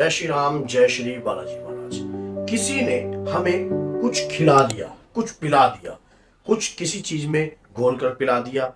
जय श्री राम, जय श्री बालाजी महाराज। किसी ने हमें कुछ खिला दिया, कुछ पिला दिया, कुछ किसी चीज में घोल कर पिला दिया।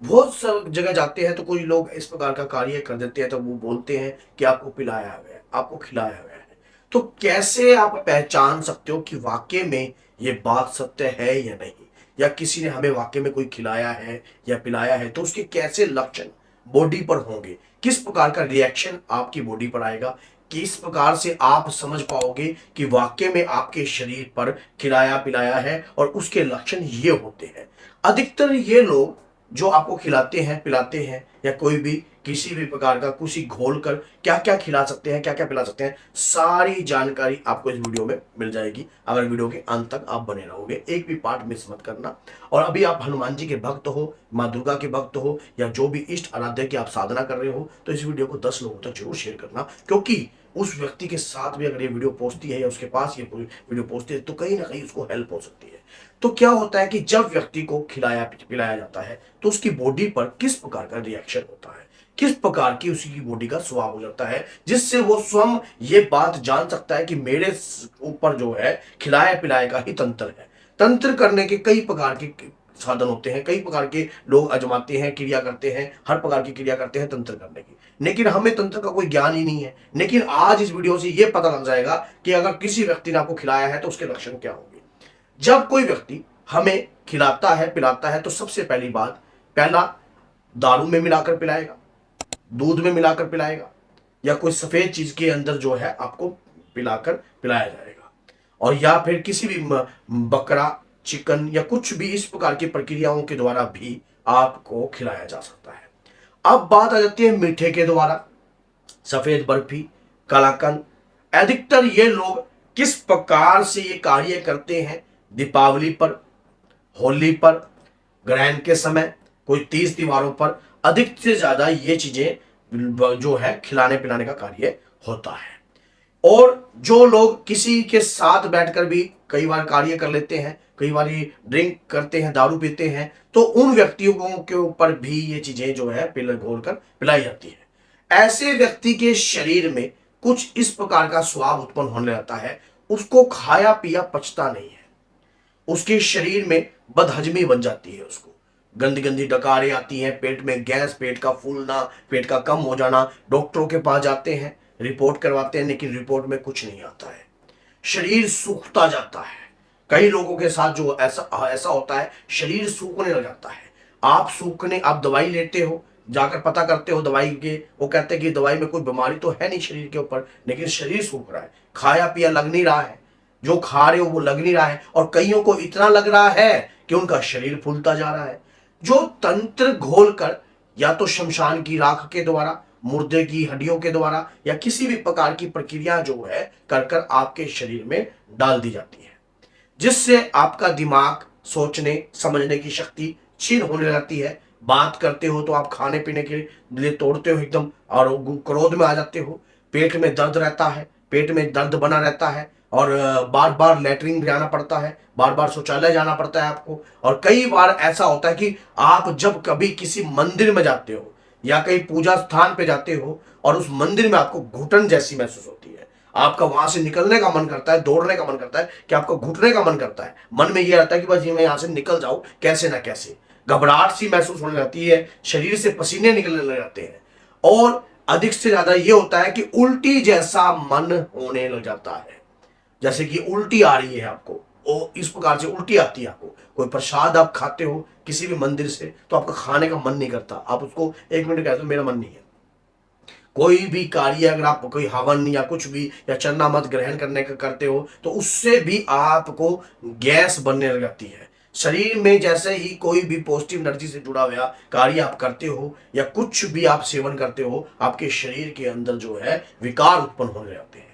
बहुत सब जगह जाते हैं तो कोई लोग इस प्रकार का कार्य कर देते हैं तो वो बोलते हैं कि आपको पिलाया गया है, आपको खिलाया गया है। तो कैसे आप पहचान सकते हो कि वाकई में ये बात सत्य है या नहीं, या किसी ने हमें वाकई में कोई खिलाया है या पिलाया है? तो उसके कैसे लक्षण बॉडी पर होंगे, किस प्रकार का रिएक्शन आपकी बॉडी पर आएगा, किस प्रकार से आप समझ पाओगे कि वाकई में आपके शरीर पर खिलाया पिलाया है? और उसके लक्षण ये होते हैं। अधिकतर ये लोग जो आपको खिलाते हैं पिलाते हैं या कोई भी किसी भी प्रकार का कुछ ही घोल कर क्या क्या खिला सकते हैं, क्या क्या पिला सकते हैं, सारी जानकारी आपको इस वीडियो में मिल जाएगी अगर वीडियो के अंत तक आप बने रहोगे। एक भी पार्ट मिस मत करना। और अभी आप हनुमान जी के भक्त हो, माँ दुर्गा के भक्त हो, या जो भी इष्ट आराध्य की आप साधना कर रहे हो, तो इस वीडियो को 10 लोगों तक जरूर शेयर करना। क्योंकि उस व्यक्ति के साथ भी अगर ये वीडियो पहुंचती है या उसके पास ये वीडियो पहुंचती है तो कहीं ना कहीं उसको हेल्प हो सकती है। तो क्या होता है कि जब व्यक्ति को खिलाया पिलाया जाता है तो उसकी बॉडी पर किस प्रकार का रिएक्शन होता है, किस प्रकार की उसकी बॉडी का स्वभाव हो जाता है, जिससे वो स्वयं ये बात जान सकता है कि मेरे ऊपर जो है खिलाया पिलाया का ही तंत्र है। तंत्र करने के कई प्रकार के साधन होते हैं, कई प्रकार के लोग आजमाते हैं, क्रिया करते हैं, हर प्रकार की क्रिया करते हैं तंत्र करने की, लेकिन हमें तंत्र का कोई ज्ञान ही नहीं है। लेकिन आज इस वीडियो से यह पता लग जाएगा कि अगर किसी व्यक्ति ने आपको खिलाया है तो उसके लक्षण क्या होंगे। जब कोई व्यक्ति हमें खिलाता है पिलाता है तो सबसे पहली बात, पहला दारू में मिलाकर पिलाएगा, दूध में मिलाकर पिलाएगा, या कोई सफेद चीज के अंदर जो है आपको पिलाकर पिलाया जाएगा, और या फिर किसी भी बकरा चिकन या कुछ भी इस प्रकार की प्रक्रियाओं के द्वारा भी आपको खिलाया जा सकता है। अब बात आ जाती है मीठे के द्वारा, सफेद बर्फी, कलाकंद। अधिकतर ये लोग किस प्रकार से ये कार्य करते हैं? दीपावली पर, होली पर, ग्रहण के समय, कोई 30 त्योहारों पर अधिक से ज्यादा ये चीजें जो है खिलाने पिलाने का कार्य होता है। और जो लोग किसी के साथ बैठकर भी कई बार कार्य कर लेते हैं, कई बार ड्रिंक करते हैं, दारू पीते हैं, तो उन व्यक्तियों के ऊपर भी ये चीजें जो है पिल घोल कर पिलाई जाती है। ऐसे व्यक्ति के शरीर में कुछ इस प्रकार का स्वाब उत्पन्न होने लगता है, उसको खाया पिया पचता नहीं है, उसके शरीर में बदहजमी बन जाती है, उसको गंदी गंदी डकारें आती हैं, पेट में गैस, पेट का फूलना, पेट का कम हो जाना। डॉक्टरों के पास जाते हैं, रिपोर्ट करवाते हैं, लेकिन रिपोर्ट में कुछ नहीं आता है, शरीर सूखता जाता है। कई लोगों के साथ जो ऐसा ऐसा होता है, शरीर सूखने लग जाता है। आप दवाई लेते हो, जाकर पता करते हो दवाई के, वो कहते हैं कि दवाई में कोई बीमारी तो है नहीं शरीर के ऊपर, लेकिन शरीर सूख रहा है, खाया पिया लग नहीं रहा है, जो खा रहे हो वो लग नहीं रहा है, और कईयों को इतना लग रहा है कि उनका शरीर फूलता जा रहा है। जो तंत्र घोल कर या तो शमशान की राख के द्वारा, मुर्दे की हड्डियों के द्वारा, या किसी भी प्रकार की प्रक्रिया जो है कर कर आपके शरीर में डाल दी जाती है, जिससे आपका दिमाग सोचने समझने की शक्ति क्षीण होने लगती है। बात करते हो तो आप खाने पीने के लिए तोड़ते हो एकदम, और क्रोध में आ जाते हो। पेट में दर्द रहता है, पेट में दर्द बना रहता है, और बार बार लेटरिन जाना पड़ता है, बार बार शौचालय जाना पड़ता है आपको। और कई बार ऐसा होता है कि आप जब कभी किसी मंदिर में जाते हो या कहीं पूजा स्थान पे जाते हो और उस मंदिर में आपको घुटन जैसी महसूस होती है, आपका वहां से निकलने का मन करता है, दौड़ने का मन करता है, कि आपको घुटने का मन करता है, मन में यह रहता है कि बस ये मैं यहां से निकल जाऊं कैसे ना कैसे। घबराहट सी महसूस होने लगती है, शरीर से पसीने निकलने लग जाते हैं, और अधिक से ज्यादा यह होता है कि उल्टी जैसा मन होने लग जाता है। जैसे कि उल्टी आ रही है आपको, वो इस प्रकार से उल्टी आती है आपको। कोई प्रसाद आप खाते हो किसी भी मंदिर से तो आपका खाने का मन नहीं करता, आप उसको 1 मिनट कहते हो मेरा मन नहीं है। कोई भी कार्य अगर आप कोई हवन या कुछ भी या चरना मत ग्रहण करने का करते हो तो उससे भी आपको गैस बनने लग जाती है शरीर में। जैसे ही कोई भी पॉजिटिव एनर्जी से जुड़ा हुआ कार्य आप करते हो या कुछ भी आप सेवन करते हो, आपके शरीर के अंदर जो है विकार उत्पन्न होने लगते हैं।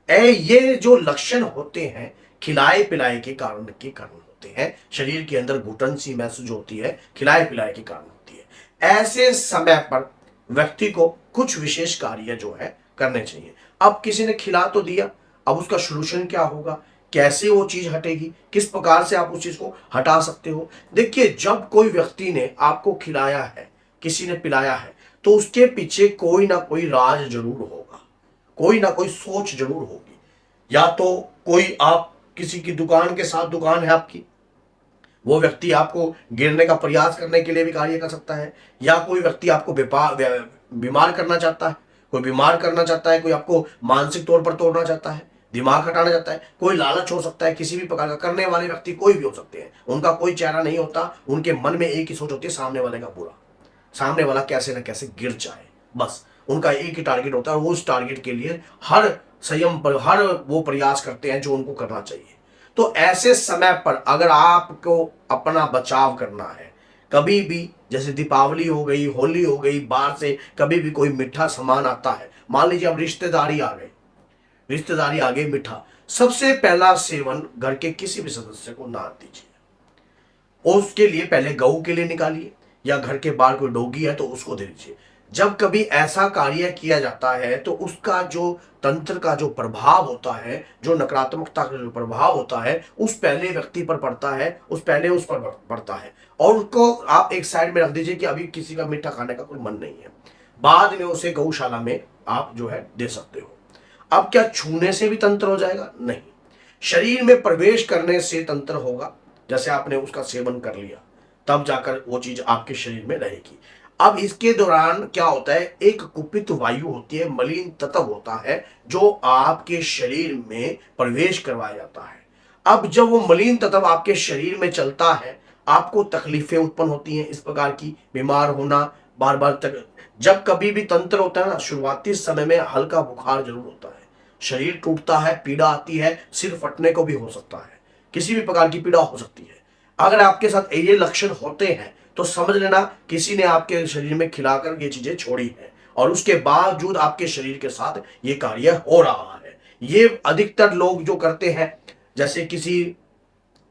ये जो लक्षण होते हैं खिलाए पिलाए के कारण होते हैं। शरीर के अंदर घुटन सी महसूस होती है, खिलाए पिलाए के कारण होती है। ऐसे समय पर व्यक्ति को कुछ विशेष कार्य जो है करने चाहिए। अब किसी ने खिला तो दिया, अब उसका सोल्यूशन क्या होगा, कैसे वो चीज हटेगी, किस प्रकार से आप उस चीज को हटा सकते हो? देखिए, जब कोई व्यक्ति ने आपको खिलाया है, किसी ने पिलाया है, तो उसके पीछे कोई ना कोई राज जरूर होगा, कोई ना कोई सोच जरूर होगी। या तो कोई आप किसी की दुकान के साथ दुकान है आपकी, वो व्यक्ति आपको गिरने का प्रयास करने के लिए भी कार्य कर सकता है, या कोई व्यक्ति आपको बीमार करना चाहता है, कोई बीमार करना चाहता है, कोई आपको मानसिक तौर पर तोड़ना चाहता है, दिमाग हटाना चाहता है, कोई लालच हो सकता है, किसी भी प्रकार का करने वाले व्यक्ति कोई भी हो सकते हैं। उनका कोई चेहरा नहीं होता, उनके मन में एक ही सोच होती है, सामने वाले का बुरा, सामने वाला कैसे ना कैसे गिर जाए। बस उनका एक ही टारगेट होता है, और वो उस टारगेट के लिए हर संयम पर हर वो प्रयास करते हैं जो उनको करना चाहिए। तो ऐसे समय पर अगर आपको अपना बचाव करना है, कभी भी जैसे दीपावली हो गई, होली हो गई, बाहर से कभी भी कोई मीठा सामान आता है, मान लीजिए अब रिश्तेदारी आ गई, रिश्तेदारी आ गई, मीठा, सबसे पहला सेवन घर के किसी भी सदस्य को ना दीजिए। और उसके लिए पहले गऊ के लिए निकालिए, या घर के बाहर कोई डोगी है तो उसको दे दीजिए। जब कभी ऐसा कार्य किया जाता है तो उसका जो तंत्र का जो प्रभाव होता है, जो नकारात्मकता का जो प्रभाव होता है, उस पहले व्यक्ति पर पड़ता है, उस पर पड़ता है। और उसको आप एक साइड में रख दीजिए कि अभी किसी का मीठा खाने का कोई मन नहीं है, बाद में उसे गौशाला में आप जो है दे सकते हो। अब क्या छूने से भी तंत्र हो जाएगा? नहीं, शरीर में प्रवेश करने से तंत्र होगा। जैसे आपने उसका सेवन कर लिया, तब जाकर वो चीज आपके शरीर में रहेगी। अब इसके दौरान क्या होता है, एक कुपित वायु होती है, मलिन तत्व होता है, जो आपके शरीर में प्रवेश करवाया जाता है। अब जब वो मलिन तत्व आपके शरीर में चलता है, आपको तकलीफें उत्पन्न होती हैं, इस प्रकार की बीमार होना, बार बार तक। जब कभी भी तंत्र होता है ना, शुरुआती समय में हल्का बुखार जरूर होता है, शरीर टूटता है, पीड़ा आती है, सिर फटने को भी हो सकता है, किसी भी प्रकार की पीड़ा हो सकती है। अगर आपके साथ ये लक्षण होते हैं तो समझ लेना किसी ने आपके शरीर में खिलाकर ये चीजें छोड़ी है, और उसके बावजूद आपके शरीर के साथ ये कार्य हो रहा है। ये अधिकतर लोग जो करते हैं, जैसे किसी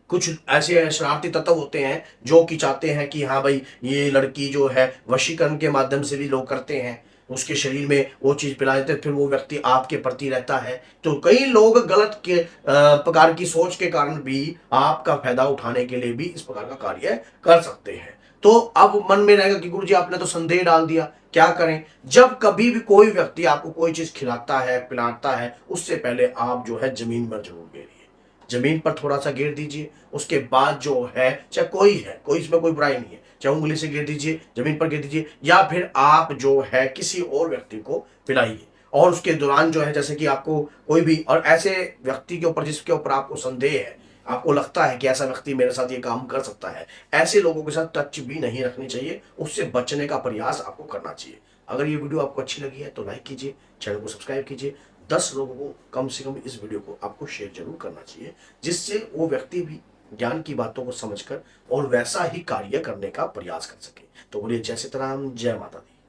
कुछ ऐसे शरारती तत्व होते हैं जो कि चाहते हैं कि हाँ भाई ये लड़की जो है, वशीकरण के माध्यम से भी लोग करते हैं, उसके शरीर में वो चीज पिला देते हैं, फिर वो व्यक्ति आपके प्रति रहता है। तो कई लोग गलत के प्रकार की सोच के कारण भी आपका फायदा उठाने के लिए भी इस प्रकार का कार्य कर सकते हैं। तो अब मन में रहेगा कि गुरुजी आपने तो संदेह डाल दिया, क्या करें? जब कभी भी कोई व्यक्ति आपको कोई चीज खिलाता है, पिलाता है, उससे पहले आप जो है जमीन पर जरूर गिरिए, जमीन पर थोड़ा सा गिर दीजिए। उसके बाद जो है, चाहे कोई है, कोई इसमें कोई बुराई नहीं है, चाहे उंगली से गिर दीजिए, जमीन पर गिर दीजिए, या फिर आप जो है किसी और व्यक्ति को पिलाइए। और उसके दौरान जो है, जैसे कि आपको कोई भी और ऐसे व्यक्ति के ऊपर जिसके ऊपर आपको संदेह है, आपको लगता है कि ऐसा व्यक्ति मेरे साथ ये काम कर सकता है, ऐसे लोगों के साथ टच भी नहीं रखनी चाहिए, उससे बचने का प्रयास आपको करना चाहिए। अगर ये वीडियो आपको अच्छी लगी है तो लाइक कीजिए, चैनल को सब्सक्राइब कीजिए, 10 लोगों को कम से कम इस वीडियो को आपको शेयर जरूर करना चाहिए, जिससे वो व्यक्ति भी ज्ञान की बातों को समझकर और वैसा ही कार्य करने का प्रयास कर सके। तो बोलिए जय सीताराम, जय माता दी।